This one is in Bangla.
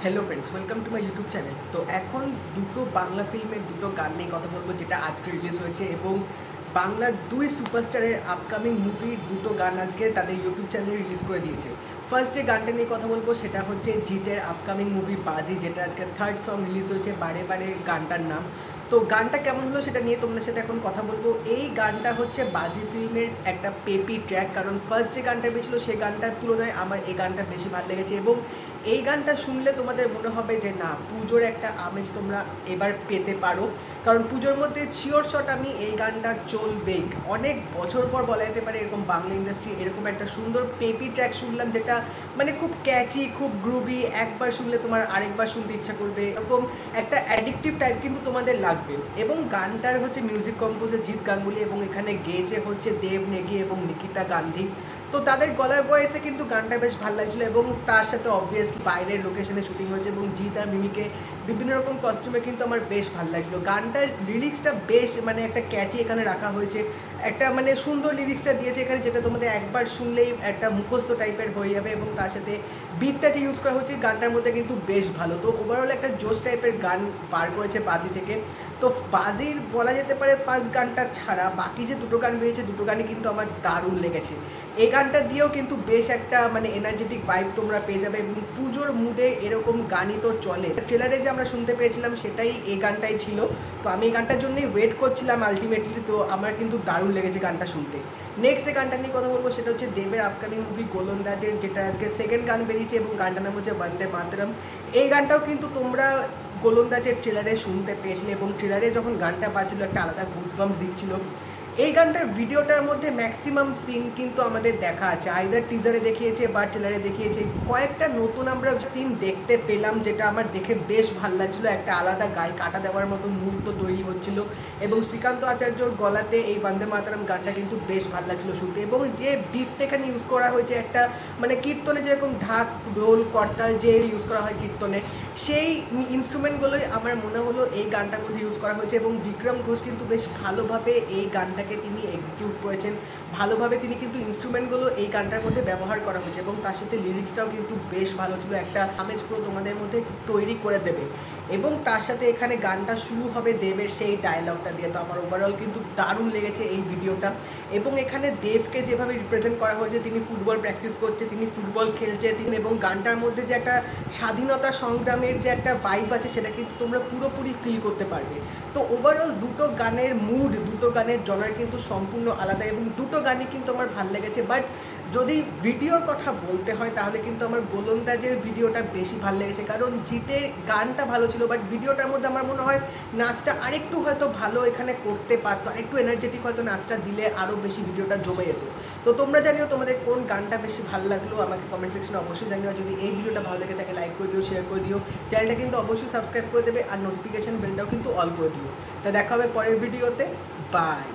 Hello friends welcome to my YouTube channel. तो এখন দুটো বাংলা ফিল্মের দুটো গান নিয়ে কথা বলবো যেটা আজকে রিলিজ হয়েছে এবং বাংলার দুই সুপারস্টারের আপকামিং মুভির দুটো গান আজকে তাদের ইউটিউব চ্যানেলে রিলিজ করে দিয়েছে। ফার্স্ট যে গানটা নিয়ে কথা বলবো সেটা হচ্ছে জিতের আপকামিং মুভি বাজি, যেটা আজকে থার্ড সং রিলিজ হয়েছে বারে বারে গানটার নাম। তো গানটা কেমন হলো সেটা নিয়ে তোমাদের সাথে এখন কথা বলবো। এই গানটা হচ্ছে বাজি ফিল্মের একটা পেপি ট্র্যাক, কারণ ফার্স্ট যে গানটা বেরিয়েছিল সেই গানটার তুলনায় আমার এই গানটা বেশি ভালো লেগেছে এবং এই গানটা শুনলে তোমাদের মনে হবে যে না, পুজোর একটা আমেজ তোমরা এবার পেতে পারো, কারণ পুজোর মধ্যে শিওর শট আমি এই গানটা চলবেই। অনেক বছর পর বলা যেতে পারে এরকম বাংলা ইন্ডাস্ট্রি এরকম একটা সুন্দর পেপি ট্র্যাক শুনলাম, যেটা মানে খুব ক্যাচি, খুব গ্রুভি, একবার শুনলে তোমার আরেকবার শুনতে ইচ্ছা করবে, এরকম একটা অ্যাডিকটিভ টাইপ কিন্তু তোমাদের লাগবে। এবং গানটার হচ্ছে মিউজিক কম্পোজার জিৎ গাঙ্গুলি এবং এখানে গেয়েছে হচ্ছে দেব নেগি এবং নিকিতা গান্ধী। তো তাদের গলার বয়সে কিন্তু গানটা বেশ ভালো লাগছিলো এবং তার সাথে অবভিয়াসলি বাইরের লোকেশনে শুটিং হয়েছে এবং জিৎ আর মিমিকে বিভিন্ন রকম কস্টিউমে কিন্তু আমার বেশ ভালো লাগছিলো। গানটার লিরিক্সটা বেশ মানে একটা ক্যাচি এখানে রাখা হয়েছে, একটা মানে সুন্দর লিরিক্সটা দিয়েছে এখানে, যেটা তোমাদের একবার শুনলেই একটা মুখস্থ টাইপের হয়ে যাবে এবং তার সাথে বিটটা যে ইউজ করা হচ্ছে গানটার মধ্যে কিন্তু বেশ ভালো। তো ওভারঅল একটা জোশ টাইপের গান বার করেছে বাজি থেকে। তো বাজির বলা যেতে পারে ফার্স্ট গানটা ছাড়া বাকি যে দুটো গান বেরিয়েছে দুটো গানই কিন্তু আমার দারুণ লেগেছে। এই গানটা দিয়েও কিন্তু বেশ একটা মানে এনার্জেটিক ভাইব তোমরা পেয়ে যাবে এবং পুজোর মুডে এরকম গানই তো চলে। ট্রেলারে যে আমরা শুনতে পেয়েছিলাম সেটাই এই গানটাই ছিল। তো আমি এই গানটার জন্যই ওয়েট করছিলাম আলটিমেটলি। তো আমার কিন্তু দারুণ লেগেছে গানটা শুনতে। নেক্সট যে গানটা নিয়ে কথা বলবো সেটা হচ্ছে দেবের আপকামিং মুভি গোলন্দাজের, যেটা আজকে সেকেন্ড গান বেরিয়েছে এবং গানটার নাম হচ্ছে বন্দে মাতরম। এই গানটাও কিন্তু তোমরা গোলন্দাজের ট্রেলারে শুনতে পেয়েছিলে এবং ট্রেলারে যখন গানটা বাজছিল একটা আলাদা গুজবাম্পস দিচ্ছিল। এই গানটার ভিডিওটার মধ্যে ম্যাক্সিমাম সিন কিন্তু আমাদের দেখা আছে, আইদার টিজারে দেখিয়েছে বা ট্রেলারে দেখিয়েছে। কয়েকটা নতুন আমরা সিন দেখতে পেলাম যেটা আমার দেখে বেশ ভালো লাগছিলো, একটা আলাদা গায়ে কাটা দেওয়ার মতো মুহূর্ত তৈরি হচ্ছিল এবং শ্রীকান্ত আচার্যর গলাতে এই বন্দে মাতরম গানটা কিন্তু বেশ ভালো লাগছিলো শুনতে। এবং যে বিটটা এখানে ইউজ করা হয়েছে একটা মানে কীর্তনে যেরকম ঢাক ঢোল করতাল যে ইউজ করা হয় কীর্তনে, সেই ইনস্ট্রুমেন্টগুলোই আমার মনে হলো এই গানটার মধ্যে ইউজ করা হয়েছে এবং বিক্রম ঘোষ কিন্তু বেশ ভালোভাবে এই গানটাকে তিনি এক্সিকিউট করেছেন, ভালোভাবে তিনি কিন্তু ইনস্ট্রুমেন্টগুলো এই গানটার মধ্যে ব্যবহার করা হয়েছে এবং তার সাথে লিরিক্সটাও কিন্তু বেশ ভালো ছিল, একটা আমেজ পুরো তোমাদের মধ্যে তৈরি করে দেবে। এবং তার সাথে এখানে গানটা শুরু হবে দেবের সেই ডায়লগটা দিয়ে। তো আমার ওভারঅল কিন্তু দারুণ লেগেছে এই ভিডিওটা এবং এখানে দেবকে যেভাবে রিপ্রেজেন্ট করা হয়েছে, তিনি ফুটবল প্র্যাকটিস করছে, তিনি ফুটবল খেলছে এবং গানটার মধ্যে যে একটা স্বাধীনতা সংগ্রামের যে একটা ভাইব আছে সেটা কিন্তু তোমরা পুরোপুরি ফিল করতে পারবে। তো ওভারঅল দুটো গানের মুড, দুটো গানের জনার কিন্তু সম্পূর্ণ আলাদা এবং দুটো গানই কিন্তু আমার ভালো লেগেছে। বাট যদি ভিডিওর কথা বলতে হয় তাহলে কিন্তু আমার গোলন্দাজের ভিডিওটা বেশি ভালো লেগেছে, কারণ জিতের গানটা ভালো ছিল বাট ভিডিওটার মধ্যে আমার মনে হয় নাচটা আরেকটু হয়তো ভালো এখানে করতে পারতো, আরেকটু এনার্জেটিক হয়তো নাচটা দিলে আরও বেশি ভিডিওটা জমে যেত। তো তোমরা জানিও তোমাদের কোন গানটা বেশি ভালো লাগলো, আমাকে কমেন্ট সেকশনে অবশ্যই জানিও। যদি এই ভিডিওটা ভালো লেগে থাকে লাইক করে দিও, শেয়ার করে দিও, চ্যানেলটা কিন্তু অবশ্যই সাবস্ক্রাইব করে দেবে আর নোটিফিকেশান বেলটাও কিন্তু অল করে দিও। তা দেখা হবে পরের ভিডিওতে, বাই।